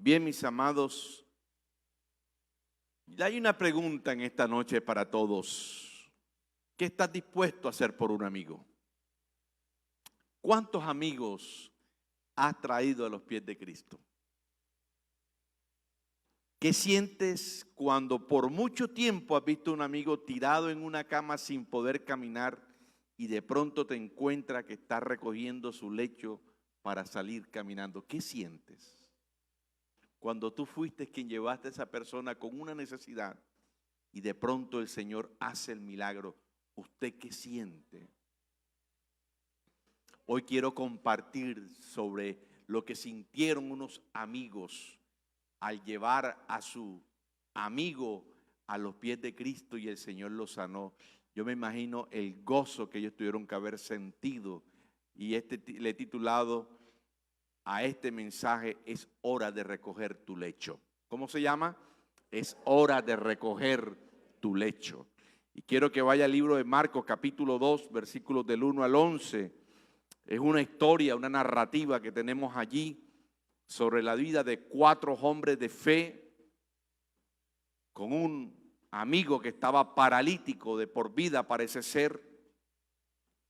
Bien, mis amados, hay una pregunta en esta noche para todos. ¿Qué estás dispuesto a hacer por un amigo? ¿Cuántos amigos has traído a los pies de Cristo? ¿Qué sientes cuando por mucho tiempo has visto a un amigo tirado en una cama sin poder caminar y de pronto te encuentras que está recogiendo su lecho para salir caminando? ¿Qué sientes? Cuando tú fuiste quien llevaste a esa persona con una necesidad y de pronto el Señor hace el milagro, ¿usted qué siente? Hoy quiero compartir sobre lo que sintieron unos amigos al llevar a su amigo a los pies de Cristo y el Señor lo sanó. Yo me imagino el gozo que ellos tuvieron que haber sentido, y le he titulado a este mensaje: es hora de recoger tu lecho. ¿Cómo se llama? Es hora de recoger tu lecho. Y quiero que vaya al libro de Marcos capítulo 2, versículos del 1 al 11. Es una historia, una narrativa que tenemos allí sobre la vida de 4 hombres de fe con un amigo que estaba paralítico de por vida, parece ser,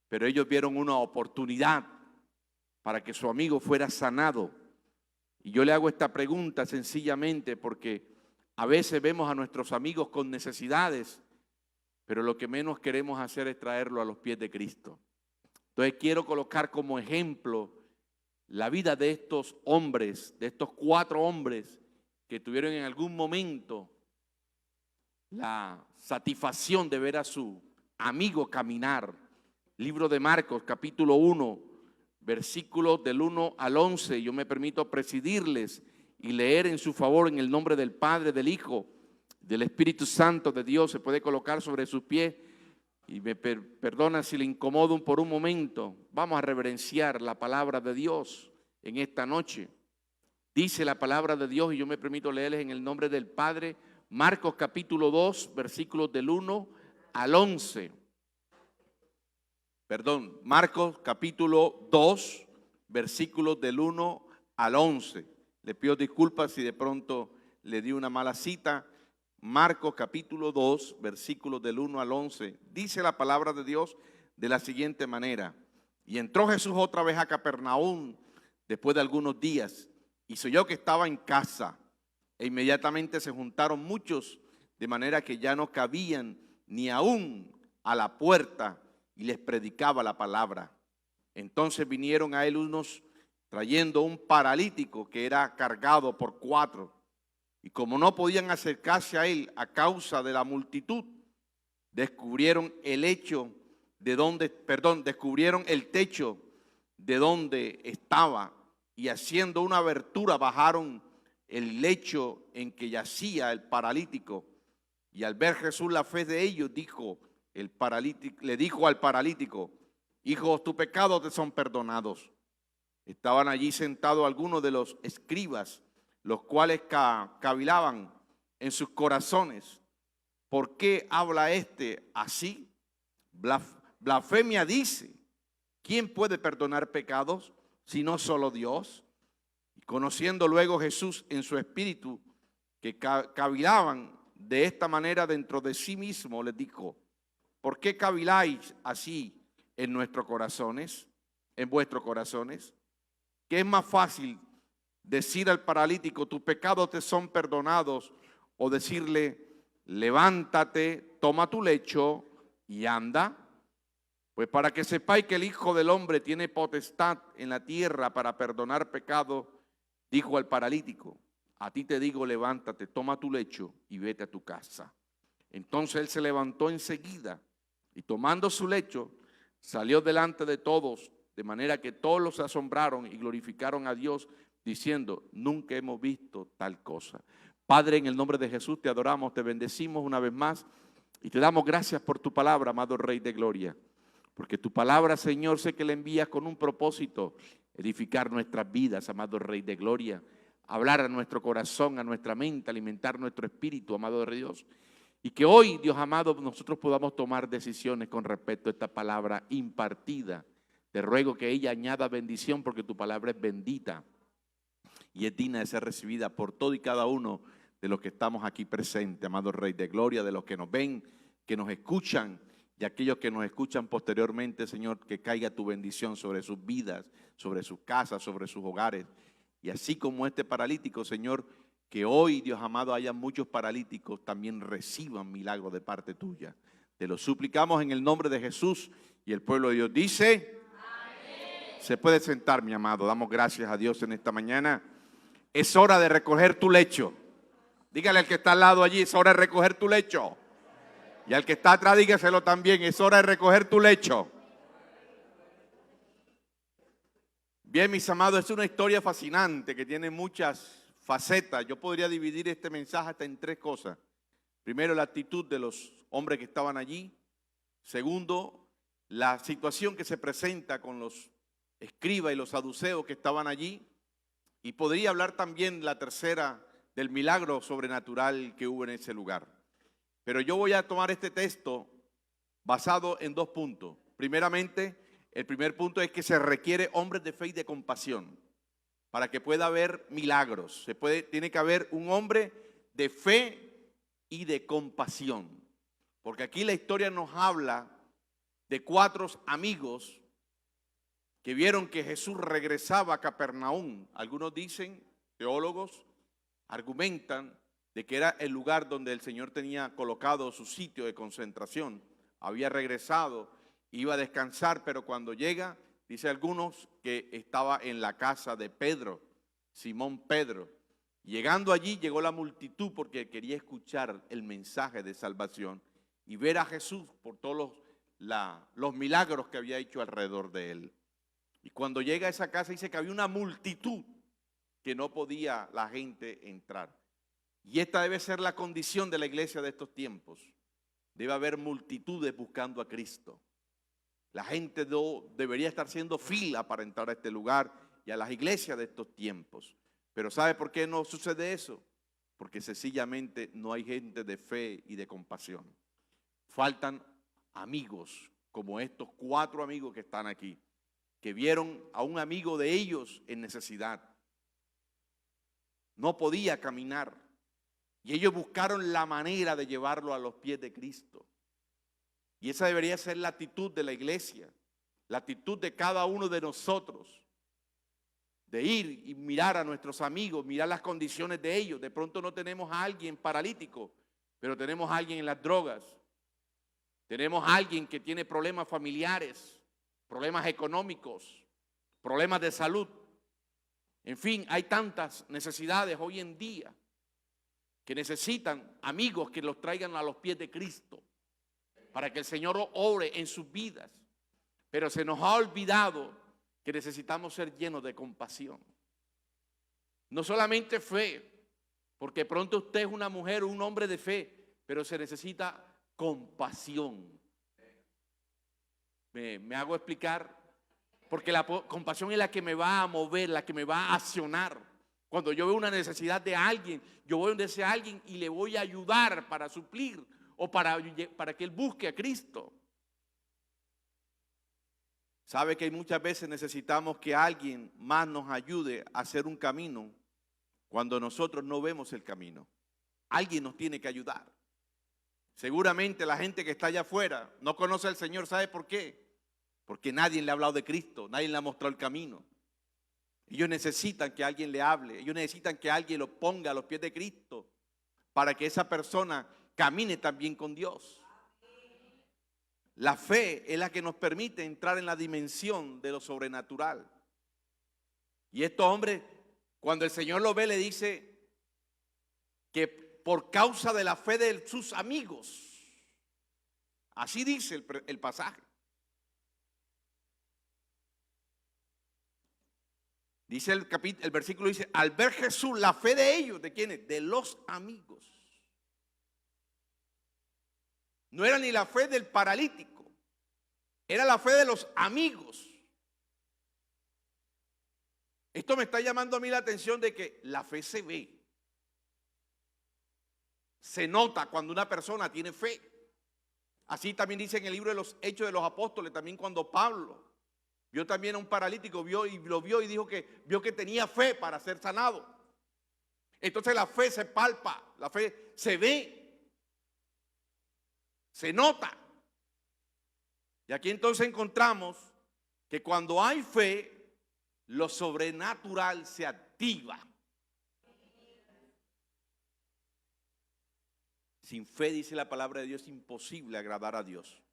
pero ellos vieron una oportunidad para que su amigo fuera sanado. Y yo le hago esta pregunta sencillamente porque a veces vemos a nuestros amigos con necesidades, pero lo que menos queremos hacer es traerlo a los pies de Cristo. Entonces quiero colocar como ejemplo la vida de estos hombres, de estos 4 hombres que tuvieron en algún momento la satisfacción de ver a su amigo caminar. Libro de Marcos, capítulo 1, versículos del 1 al 11. Yo me permito presidirles y leer en su favor en el nombre del Padre, del Hijo, del Espíritu Santo de Dios. Se puede colocar sobre sus pies y me perdona si le incomodo por un momento. Vamos a reverenciar la palabra de Dios en esta noche. Dice la palabra de Dios, y yo me permito leerles en el nombre del Padre. Marcos capítulo 2, versículos del 1 al 11. Marcos capítulo 2, versículos del 1 al 11. Le pido disculpas si de pronto le di una mala cita. Marcos capítulo 2, versículos del 1 al 11. Dice la palabra de Dios de la siguiente manera: y entró Jesús otra vez a Capernaum después de algunos días, y se oyó que estaba en casa, e inmediatamente se juntaron muchos, de manera que ya no cabían ni aún a la puerta, y les predicaba la palabra. Entonces vinieron a él unos trayendo un paralítico que era cargado por 4, y como no podían acercarse a él a causa de la multitud, descubrieron el techo de donde estaba, y haciendo una abertura bajaron el lecho en que yacía el paralítico. Y al ver Jesús la fe de ellos, le dijo al paralítico: hijo, tus pecados te son perdonados. Estaban allí sentados algunos de los escribas, los cuales cavilaban en sus corazones: ¿por qué habla este así? Blasfemia dice. ¿Quién puede perdonar pecados sino solo Dios? Y conociendo luego Jesús en su espíritu que cavilaban de esta manera dentro de sí mismo, les dijo: ¿por qué caviláis así en vuestros corazones? ¿Qué es más fácil, decir al paralítico, tus pecados te son perdonados, o decirle, levántate, toma tu lecho y anda? Pues para que sepáis que el Hijo del Hombre tiene potestad en la tierra para perdonar pecados, dijo al paralítico: a ti te digo, levántate, toma tu lecho y vete a tu casa. Entonces él se levantó enseguida y tomando su lecho salió delante de todos, de manera que todos los asombraron y glorificaron a Dios, diciendo: nunca hemos visto tal cosa. Padre, en el nombre de Jesús te adoramos, te bendecimos una vez más y te damos gracias por tu palabra, amado Rey de Gloria. Porque tu palabra, Señor, sé que la envías con un propósito: edificar nuestras vidas, amado Rey de Gloria, hablar a nuestro corazón, a nuestra mente, alimentar nuestro espíritu, amado Dios. Y que hoy, Dios amado, nosotros podamos tomar decisiones con respecto a esta palabra impartida. Te ruego que ella añada bendición, porque tu palabra es bendita. y es digna de ser recibida por todo y cada uno de los que estamos aquí presentes, amado Rey de Gloria, de los que nos ven, que nos escuchan y aquellos que nos escuchan posteriormente, Señor, que caiga tu bendición sobre sus vidas, sobre sus casas, sobre sus hogares. Y así como este paralítico, Señor, que hoy, Dios amado, haya muchos paralíticos, también reciban milagros de parte tuya. Te lo suplicamos en el nombre de Jesús, y el pueblo de Dios dice: amén. Se puede sentar, mi amado. Damos gracias a Dios en esta mañana. Es hora de recoger tu lecho. Dígale al que está al lado allí: es hora de recoger tu lecho. Y al que está atrás, dígaselo también: es hora de recoger tu lecho. Bien, mis amados, es una historia fascinante que tiene muchas facetas. Yo podría dividir este mensaje hasta en tres cosas. Primero, la actitud de los hombres que estaban allí. Segundo, la situación que se presenta con los escribas y los saduceos que estaban allí. Y podría hablar también, la tercera, del milagro sobrenatural que hubo en ese lugar. Pero yo voy a tomar este texto basado en dos puntos. Primeramente, el primer punto es que se requiere hombres de fe y de compasión para que pueda haber milagros. Tiene que haber un hombre de fe y de compasión. Porque aquí la historia nos habla de 4 amigos que vieron que Jesús regresaba a Capernaum. Algunos dicen, teólogos, argumentan de que era el lugar donde el Señor tenía colocado su sitio de concentración. Había regresado, iba a descansar, pero cuando llega, dice algunos que estaba en la casa de Pedro, Simón Pedro. Llegando allí, llegó la multitud porque quería escuchar el mensaje de salvación y ver a Jesús por todos los milagros que había hecho alrededor de él. Y cuando llega a esa casa, dice que había una multitud que no podía la gente entrar. Y esta debe ser la condición de la iglesia de estos tiempos. Debe haber multitudes buscando a Cristo. La gente no debería estar haciendo fila para entrar a este lugar y a las iglesias de estos tiempos. Pero ¿sabe por qué no sucede eso? Porque sencillamente no hay gente de fe y de compasión. Faltan amigos como estos 4 amigos que están aquí, que vieron a un amigo de ellos en necesidad. No podía caminar. Y ellos buscaron la manera de llevarlo a los pies de Cristo. Y esa debería ser la actitud de la iglesia, la actitud de cada uno de nosotros, de ir y mirar a nuestros amigos, mirar las condiciones de ellos. De pronto no tenemos a alguien paralítico, pero tenemos a alguien en las drogas. Tenemos a alguien que tiene problemas familiares, problemas económicos, problemas de salud. En fin, hay tantas necesidades hoy en día que necesitan amigos que los traigan a los pies de Cristo para que el Señor obre en sus vidas. Pero se nos ha olvidado que necesitamos ser llenos de compasión. No solamente fe, porque pronto usted es una mujer o un hombre de fe, pero se necesita compasión. ¿Me hago explicar? Porque la compasión es la que me va a mover, la que me va a accionar. Cuando yo veo una necesidad de alguien, yo voy donde ese alguien y le voy a ayudar para suplir o para que él busque a Cristo. Sabe que muchas veces necesitamos que alguien más nos ayude a hacer un camino cuando nosotros no vemos el camino. Alguien nos tiene que ayudar. Seguramente la gente que está allá afuera no conoce al Señor. ¿Sabe por qué? Porque nadie le ha hablado de Cristo, nadie le ha mostrado el camino. Ellos necesitan que alguien le hable, ellos necesitan que alguien lo ponga a los pies de Cristo para que esa persona camine también con Dios. La fe es la que nos permite entrar en la dimensión de lo sobrenatural. Y estos hombres, cuando el Señor lo ve, le dice que por causa de la fe de sus amigos, así dice el pasaje. Dice el versículo, dice, al ver Jesús, la fe de ellos, ¿de quiénes? De los amigos. No era ni la fe del paralítico, era la fe de los amigos. Esto me está llamando a mí la atención de que la fe se ve. Se nota cuando una persona tiene fe. Así también dice en el libro de los Hechos de los Apóstoles, también cuando Pablo Vio también a un paralítico, lo vio y dijo que vio que tenía fe para ser sanado. Entonces la fe se palpa, la fe se ve, se nota. Y aquí entonces encontramos que cuando hay fe, lo sobrenatural se activa. Sin fe, dice la palabra de Dios, es imposible agradar a Dios.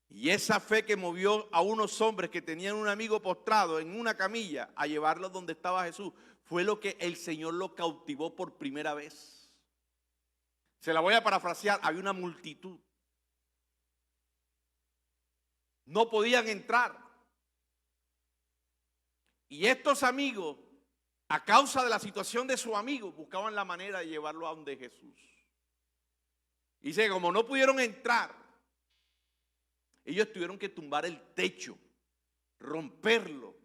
Y esa fe que movió a unos hombres que tenían un amigo postrado en una camilla a llevarlo donde estaba Jesús, fue lo que el Señor lo cautivó por primera vez. Se la voy a parafrasear, había una multitud. No podían entrar. Y estos amigos, a causa de la situación de su amigo, buscaban la manera de llevarlo a donde Jesús. Y dice, como no pudieron entrar, ellos tuvieron que tumbar el techo, romperlo,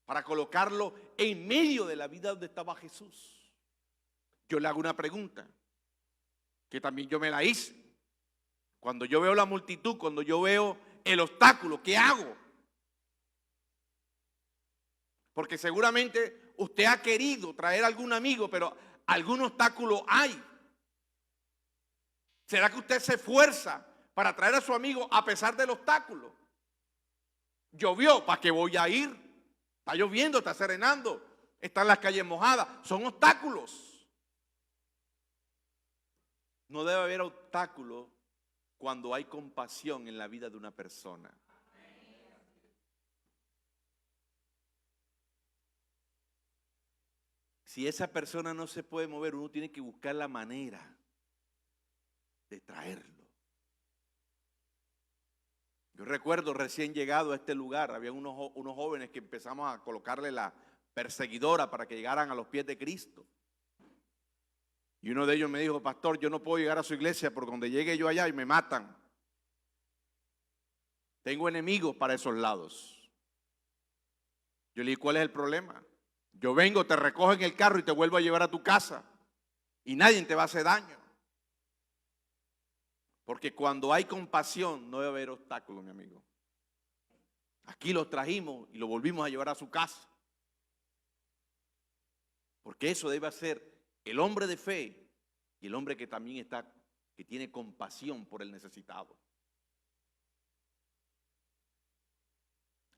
para colocarlo en medio de la vida donde estaba Jesús. Yo le hago una pregunta, que también yo me la hice. Cuando yo veo la multitud, cuando yo veo el obstáculo, ¿qué hago? Porque seguramente usted ha querido traer a algún amigo, pero algún obstáculo hay. ¿Será que usted se esfuerza para traer a su amigo a pesar del obstáculo? Llovió, ¿para qué voy a ir? Está lloviendo, está serenando, están las calles mojadas, son obstáculos. No debe haber obstáculo cuando hay compasión en la vida de una persona. Si esa persona no se puede mover, uno tiene que buscar la manera de traerlo. Yo recuerdo recién llegado a este lugar, había unos jóvenes que empezamos a colocarle la perseguidora para que llegaran a los pies de Cristo. Y uno de ellos me dijo, pastor, yo no puedo llegar a su iglesia porque donde llegue yo allá y me matan. Tengo enemigos para esos lados. Yo le dije, ¿cuál es el problema? Yo vengo, te recojo en el carro y te vuelvo a llevar a tu casa. Y nadie te va a hacer daño. Porque cuando hay compasión no debe haber obstáculos, mi amigo. Aquí los trajimos y los volvimos a llevar a su casa. Porque eso debe ser el hombre de fe y el hombre que también que tiene compasión por el necesitado.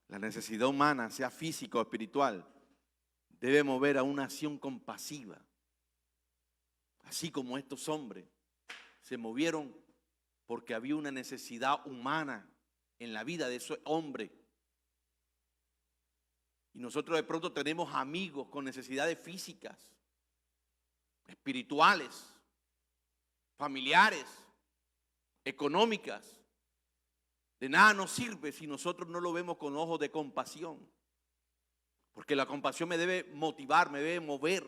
La necesidad humana, sea física o espiritual, debe mover a una acción compasiva. Así como estos hombres se movieron porque había una necesidad humana en la vida de ese hombre. Y nosotros de pronto tenemos amigos con necesidades físicas, espirituales, familiares, económicas. De nada nos sirve si nosotros no lo vemos con ojos de compasión. Porque la compasión me debe motivar, me debe mover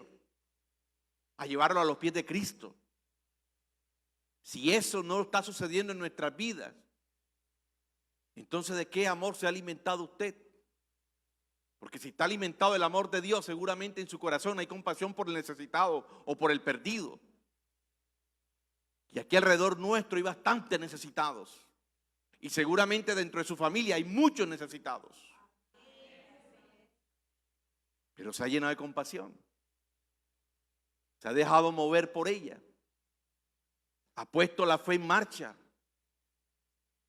a llevarlo a los pies de Cristo. Si eso no está sucediendo en nuestras vidas, entonces ¿de qué amor se ha alimentado usted? Porque si está alimentado el amor de Dios, seguramente en su corazón hay compasión por el necesitado o por el perdido. Y aquí alrededor nuestro hay bastantes necesitados. Y seguramente dentro de su familia hay muchos necesitados. Pero se ha llenado de compasión. Se ha dejado mover por ella. Ha puesto la fe en marcha.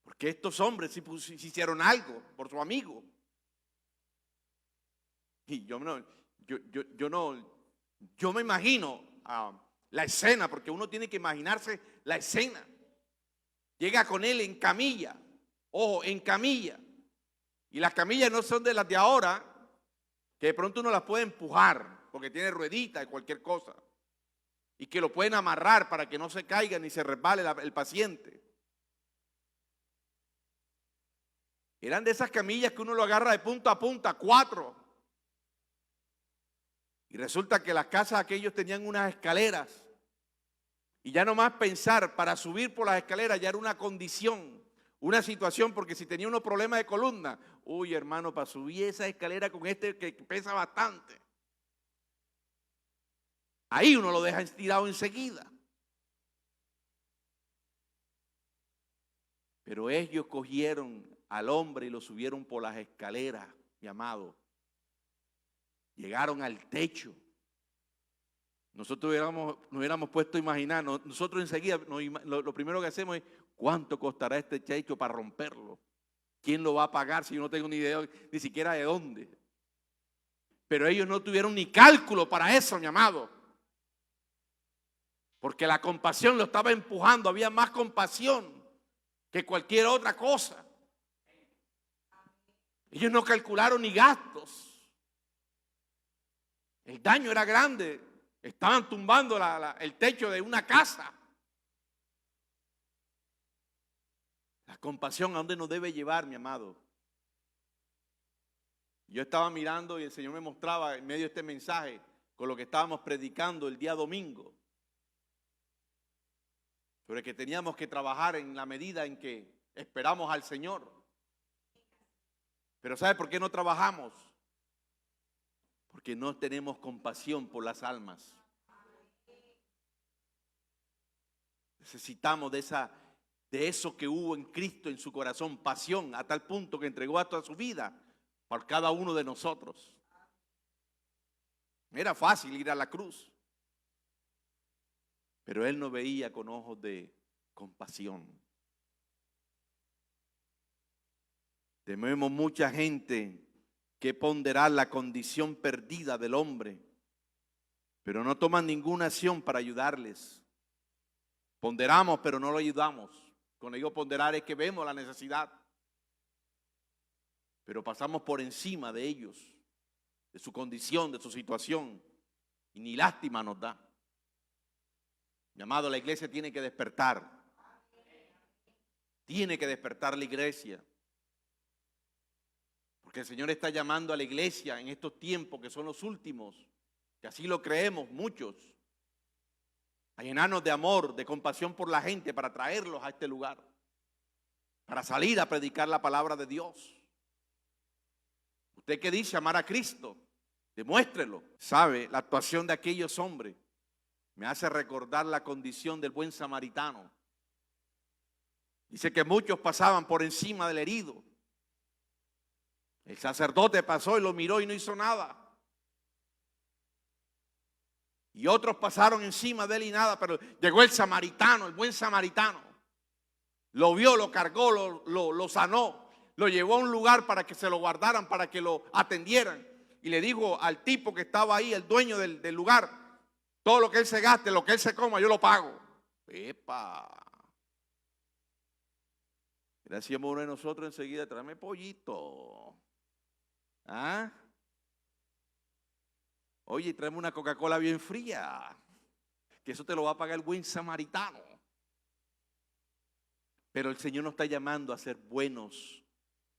Porque estos hombres sí hicieron algo por su amigo. Y yo me imagino la escena, porque uno tiene que imaginarse la escena. Llega con él en camilla, ojo, en camilla. Y las camillas no son de las de ahora, que de pronto uno las puede empujar, porque tiene rueditas y cualquier cosa. Y que lo pueden amarrar para que no se caiga ni se resbale el paciente. Eran de esas camillas que uno lo agarra de punta a punta, 4. Y resulta que las casas aquellos tenían unas escaleras. Y ya nomás pensar para subir por las escaleras ya era una condición, una situación, porque si tenía unos problemas de columna, uy hermano, para subir esa escalera con este que pesa bastante. Ahí uno lo deja estirado enseguida. Pero ellos cogieron al hombre y lo subieron por las escaleras, mi amado. Llegaron al techo. Nosotros nos hubiéramos puesto a imaginar, nosotros enseguida lo primero que hacemos es, ¿cuánto costará este techo para romperlo? ¿Quién lo va a pagar si yo no tengo ni idea ni siquiera de dónde? Pero ellos no tuvieron ni cálculo para eso, mi amado. Porque la compasión lo estaba empujando, había más compasión que cualquier otra cosa. Ellos no calcularon ni gastos. El daño era grande. Estaban tumbando el techo de una casa. La compasión, ¿a dónde nos debe llevar, mi amado? Yo estaba mirando y el Señor me mostraba en medio de este mensaje con lo que estábamos predicando el día domingo, sobre que teníamos que trabajar en la medida en que esperamos al Señor. Pero ¿sabe por qué no trabajamos? Porque no tenemos compasión por las almas. Necesitamos de eso que hubo en Cristo en su corazón, pasión, a tal punto que entregó a toda su vida por cada uno de nosotros. Era fácil ir a la cruz, pero Él nos veía con ojos de compasión. Tenemos mucha gente que ponderar la condición perdida del hombre, pero no toman ninguna acción para ayudarles. Ponderamos, pero no lo ayudamos. Cuando digo ponderar es que vemos la necesidad, pero pasamos por encima de ellos, de su condición, de su situación, y ni lástima nos da. Mi amado, la iglesia tiene que despertar. Tiene que despertar la iglesia. Porque el Señor está llamando a la iglesia en estos tiempos que son los últimos, que así lo creemos muchos, a llenarnos de amor, de compasión por la gente, para traerlos a este lugar, para salir a predicar la palabra de Dios. Usted que dice amar a Cristo, demuéstrelo. Sabe, la actuación de aquellos hombres me hace recordar la condición del buen samaritano. Dice que muchos pasaban por encima del herido. El sacerdote pasó y lo miró y no hizo nada. Y otros pasaron encima de él y nada, pero llegó el samaritano, el buen samaritano. Lo vio, lo cargó, lo sanó, lo llevó a un lugar para que se lo guardaran, para que lo atendieran. Y le dijo al tipo que estaba ahí, el dueño del lugar, todo lo que él se gaste, lo que él se coma, yo lo pago. ¡Epa! Gracias, uno de nosotros enseguida, tráeme pollito. ¿Ah? Oye, tráeme una Coca-Cola bien fría, que eso te lo va a pagar el buen samaritano. Pero el Señor nos está llamando a ser buenos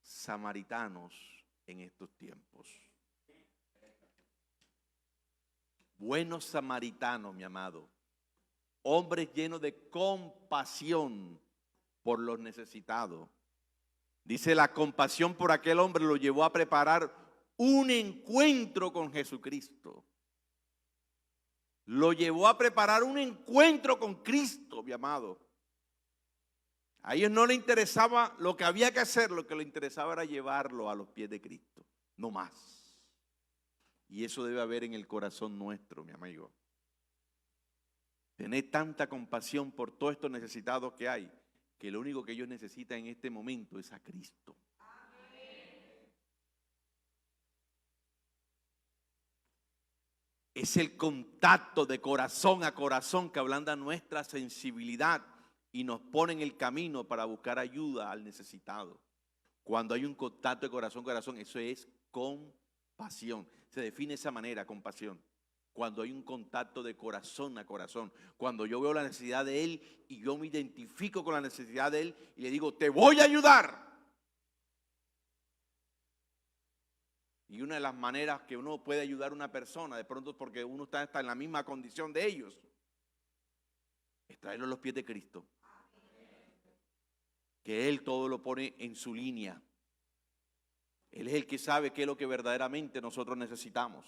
samaritanos en estos tiempos. Buenos samaritanos, mi amado. Hombres llenos de compasión por los necesitados. Dice, la compasión por aquel hombre lo llevó a preparar un encuentro con Jesucristo. Lo llevó a preparar un encuentro con Cristo, mi amado. A ellos no les interesaba lo que había que hacer, lo que les interesaba era llevarlo a los pies de Cristo, no más. Y eso debe haber en el corazón nuestro, mi amigo. Tener tanta compasión por todos estos necesitados que hay, que lo único que ellos necesitan en este momento es a Cristo. Es el contacto de corazón a corazón que ablanda nuestra sensibilidad y nos pone en el camino para buscar ayuda al necesitado. Cuando hay un contacto de corazón a corazón, eso es compasión. Se define de esa manera, compasión. Cuando hay un contacto de corazón a corazón. Cuando yo veo la necesidad de él y yo me identifico con la necesidad de él y le digo, te voy a ayudar. Y una de las maneras que uno puede ayudar a una persona, de pronto porque uno está en la misma condición de ellos, es traerlo a los pies de Cristo. Que Él todo lo pone en su línea. Él es el que sabe qué es lo que verdaderamente nosotros necesitamos.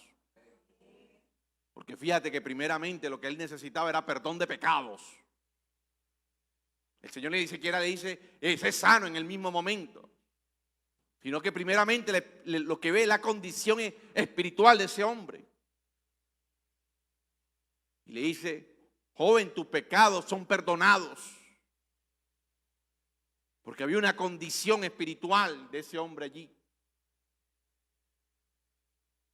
Porque fíjate que primeramente lo que Él necesitaba era perdón de pecados. El Señor ni siquiera le dice, es sano en el mismo momento. sino que primeramente lo que ve es la condición espiritual de ese hombre. Y le dice: joven, tus pecados son perdonados. Porque había una condición espiritual de ese hombre allí.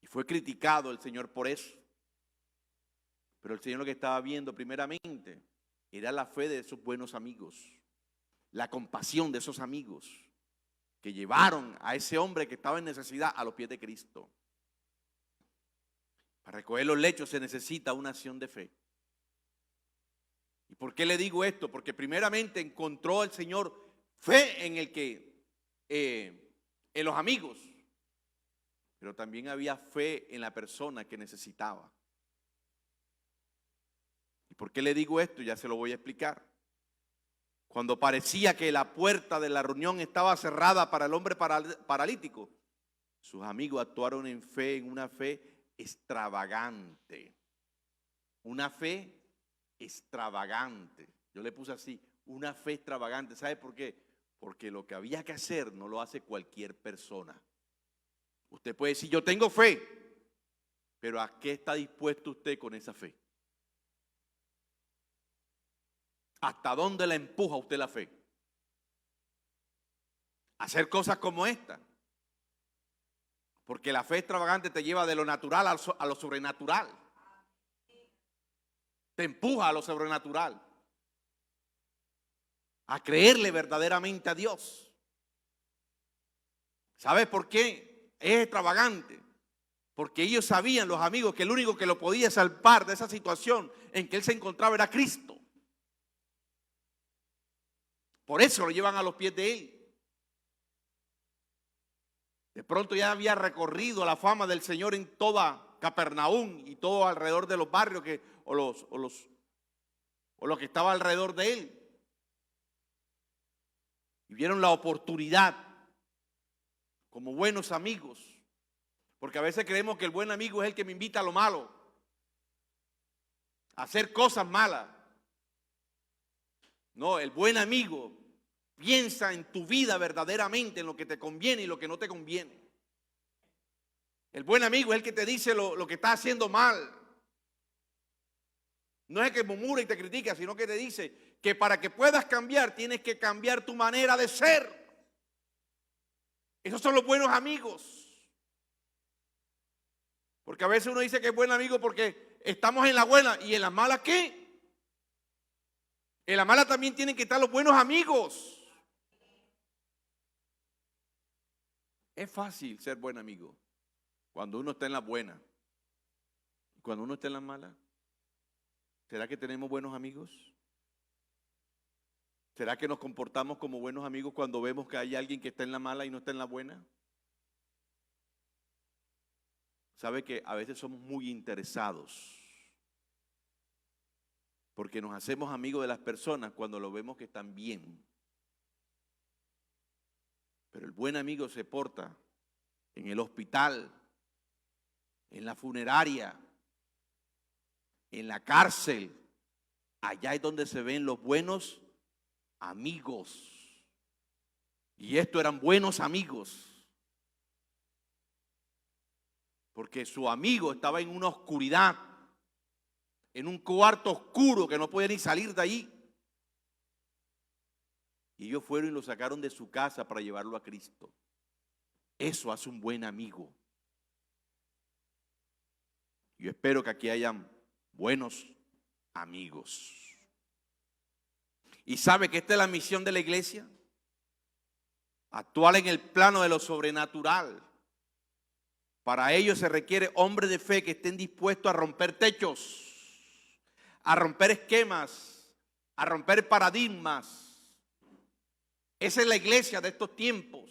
Y fue criticado el Señor por eso. Pero el Señor lo que estaba viendo primeramente era la fe de esos buenos amigos, la compasión de esos amigos que llevaron a ese hombre que estaba en necesidad a los pies de Cristo. Para recoger los lechos se necesita una acción de fe. ¿Y por qué le digo esto? Porque primeramente encontró el Señor fe en los amigos, pero también había fe en la persona que necesitaba. ¿Y por qué le digo esto? Ya se lo voy a explicar. Cuando parecía que la puerta de la reunión estaba cerrada para el hombre paralítico, sus amigos actuaron en fe, en una fe extravagante. Una fe extravagante. Yo le puse así, una fe extravagante. ¿Sabe por qué? Porque lo que había que hacer no lo hace cualquier persona. Usted puede decir: yo tengo fe, pero ¿a qué está dispuesto usted con esa fe? ¿Hasta dónde la empuja usted la fe? Hacer cosas como esta. Porque la fe extravagante te lleva de lo natural a lo sobrenatural. Te empuja a lo sobrenatural. A creerle verdaderamente a Dios. ¿Sabes por qué es extravagante? Porque ellos sabían, los amigos, que el único que lo podía salvar de esa situación en que él se encontraba era Cristo. Por eso lo llevan a los pies de él. De pronto ya había recorrido la fama del Señor en toda Capernaum y todo alrededor de los barrios o los que estaban alrededor de él. Y vieron la oportunidad como buenos amigos. Porque a veces creemos que el buen amigo es el que me invita a lo malo, a hacer cosas malas. No, el buen amigo piensa en tu vida verdaderamente, en lo que te conviene y lo que no te conviene. El buen amigo es el que te dice lo que estás haciendo mal. No es el que murmura y te critica, sino que te dice que para que puedas cambiar, tienes que cambiar tu manera de ser. Esos son los buenos amigos. Porque a veces uno dice que es buen amigo porque estamos en la buena. ¿Y en la mala qué? En la mala también tienen que estar los buenos amigos. Es fácil ser buen amigo cuando uno está en la buena. ¿Y cuando uno está en la mala? ¿Será que tenemos buenos amigos? ¿Será que nos comportamos como buenos amigos cuando vemos que hay alguien que está en la mala y no está en la buena? ¿Sabe que a veces somos muy interesados? Porque nos hacemos amigos de las personas cuando lo vemos que están bien. Pero el buen amigo se porta en el hospital, en la funeraria, en la cárcel. Allá es donde se ven los buenos amigos. Y estos eran buenos amigos. Porque su amigo estaba en una oscuridad, en un cuarto oscuro que no podía ni salir de ahí. Y ellos fueron y lo sacaron de su casa para llevarlo a Cristo. Eso hace un buen amigo. Yo espero que aquí hayan buenos amigos. ¿Y sabe que esta es la misión de la iglesia? Actuar en el plano de lo sobrenatural. Para ello se requiere hombres de fe que estén dispuestos a romper techos, a romper esquemas, a romper paradigmas. Esa es la iglesia de estos tiempos,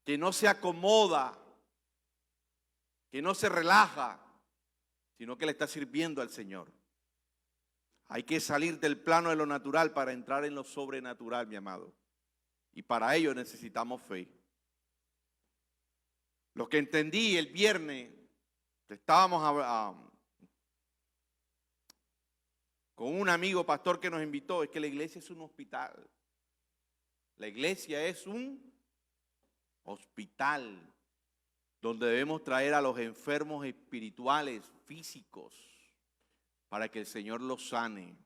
que no se acomoda, que no se relaja, sino que le está sirviendo al Señor. Hay que salir del plano de lo natural para entrar en lo sobrenatural, mi amado. Y para ello necesitamos fe. Lo que entendí el viernes, estábamos con un amigo pastor que nos invitó, es que la iglesia es un hospital. La iglesia es un hospital, donde debemos traer a los enfermos espirituales, físicos, para que el Señor los sane.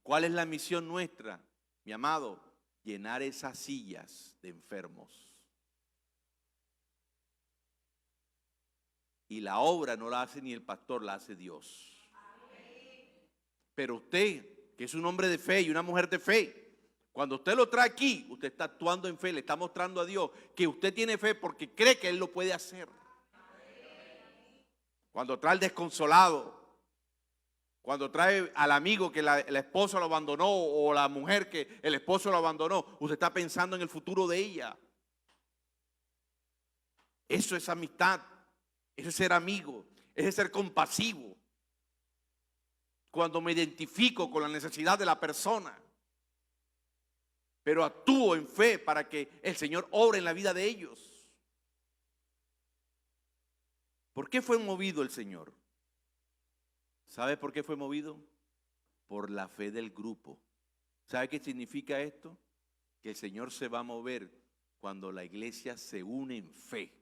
¿Cuál es la misión nuestra, mi amado? Llenar esas sillas de enfermos. Y la obra no la hace ni el pastor, la hace Dios. Pero usted, que es un hombre de fe y una mujer de fe, cuando usted lo trae aquí, usted está actuando en fe, le está mostrando a Dios que usted tiene fe porque cree que Él lo puede hacer. Cuando trae al desconsolado, cuando trae al amigo que la esposa lo abandonó o la mujer que el esposo lo abandonó, usted está pensando en el futuro de ella. Eso es amistad, eso es ser amigo, eso es ser compasivo. Cuando me identifico con la necesidad de la persona, pero actúo en fe para que el Señor obre en la vida de ellos. ¿Por qué fue movido el Señor? ¿Sabe por qué fue movido? Por la fe del grupo. ¿Sabe qué significa esto? Que el Señor se va a mover cuando la iglesia se une en fe,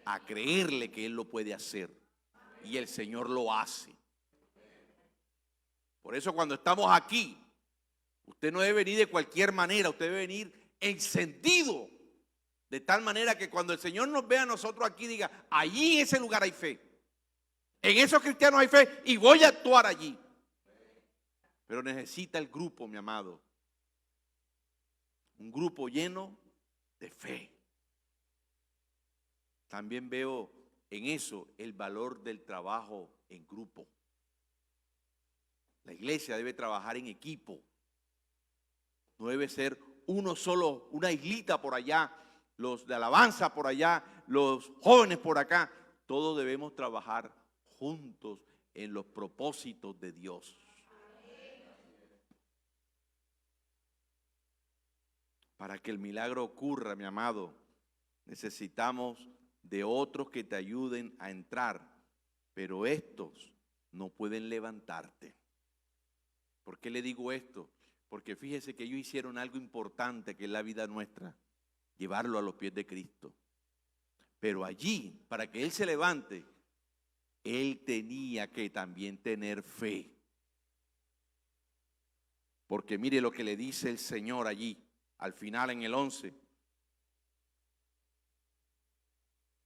a creerle que Él lo puede hacer. Y el Señor lo hace. Por eso cuando estamos aquí, usted no debe venir de cualquier manera, usted debe venir encendido. De tal manera que cuando el Señor nos vea a nosotros aquí, diga, allí en ese lugar hay fe. En esos cristianos hay fe y voy a actuar allí. Pero necesita el grupo, mi amado. Un grupo lleno de fe. También veo en eso el valor del trabajo en grupo. La iglesia debe trabajar en equipo. No debe ser uno solo, una islita por allá, los de alabanza por allá, los jóvenes por acá. Todos debemos trabajar juntos en los propósitos de Dios. Para que el milagro ocurra, mi amado, necesitamos de otros que te ayuden a entrar, pero estos no pueden levantarte. ¿Por qué le digo esto? Porque fíjese que ellos hicieron algo importante que es la vida nuestra, llevarlo a los pies de Cristo. Pero allí, para que Él se levante, Él tenía que también tener fe. Porque mire lo que le dice el Señor allí, al final en el 11.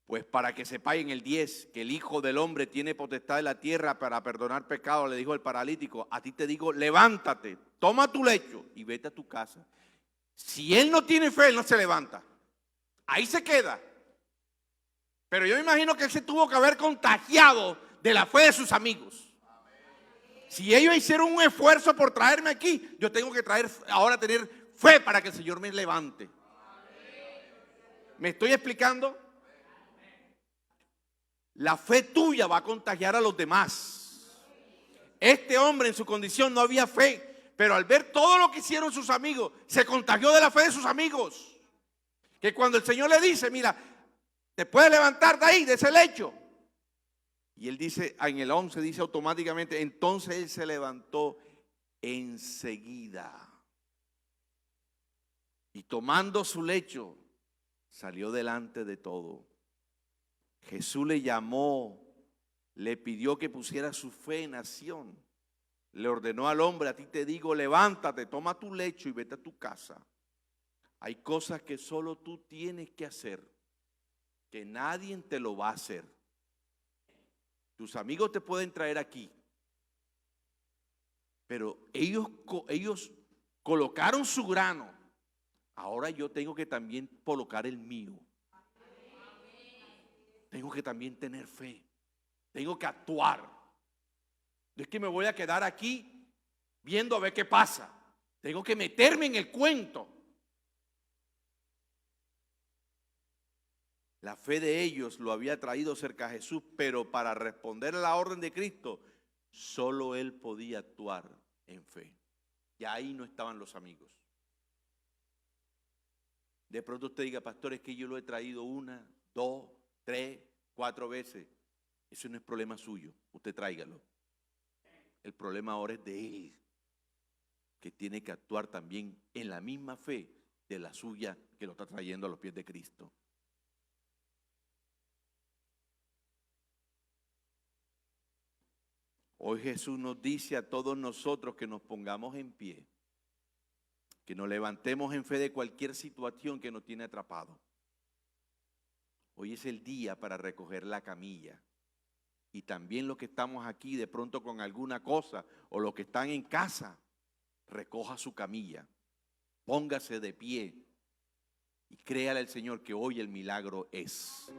Pues para que sepáis en el 10 que el Hijo del Hombre tiene potestad de la tierra para perdonar pecados, le dijo el paralítico, a ti te digo, levántate, toma tu lecho y vete a tu casa. Si él no tiene fe, él no se levanta. Ahí se queda. Pero yo me imagino que él se tuvo que haber contagiado de la fe de sus amigos. Si ellos hicieron un esfuerzo por traerme aquí, yo tengo que ahora tener fe para que el Señor me levante. ¿Me estoy explicando? La fe tuya va a contagiar a los demás. Este hombre en su condición no había fe, pero al ver todo lo que hicieron sus amigos, se contagió de la fe de sus amigos. Que cuando el Señor le dice, mira, te puedes levantar de ahí, de ese lecho. Y él dice, en el 11 dice automáticamente, entonces él se levantó enseguida. Y tomando su lecho, salió delante de todo. Jesús le llamó, le pidió que pusiera su fe en acción. Le ordenó al hombre, a ti te digo, levántate, toma tu lecho y vete a tu casa. Hay cosas que solo tú tienes que hacer, que nadie te lo va a hacer. Tus amigos te pueden traer aquí, pero ellos colocaron su grano. Ahora yo tengo que también colocar el mío. Tengo que también tener fe. Tengo que actuar. No es que me voy a quedar aquí viendo a ver qué pasa. Tengo que meterme en el cuento. La fe de ellos lo había traído cerca a Jesús, pero para responder a la orden de Cristo, solo Él podía actuar en fe. Y ahí no estaban los amigos. De pronto usted diga, pastor, es que yo lo he traído 1, 2, 3, 4 veces. Eso no es problema suyo, usted tráigalo. El problema ahora es de él, que tiene que actuar también en la misma fe de la suya que lo está trayendo a los pies de Cristo. Hoy Jesús nos dice a todos nosotros que nos pongamos en pie, que nos levantemos en fe de cualquier situación que nos tiene atrapados. Hoy es el día para recoger la camilla. Y también los que estamos aquí de pronto con alguna cosa, o los que están en casa, recoja su camilla, póngase de pie y créale al Señor que hoy el milagro es.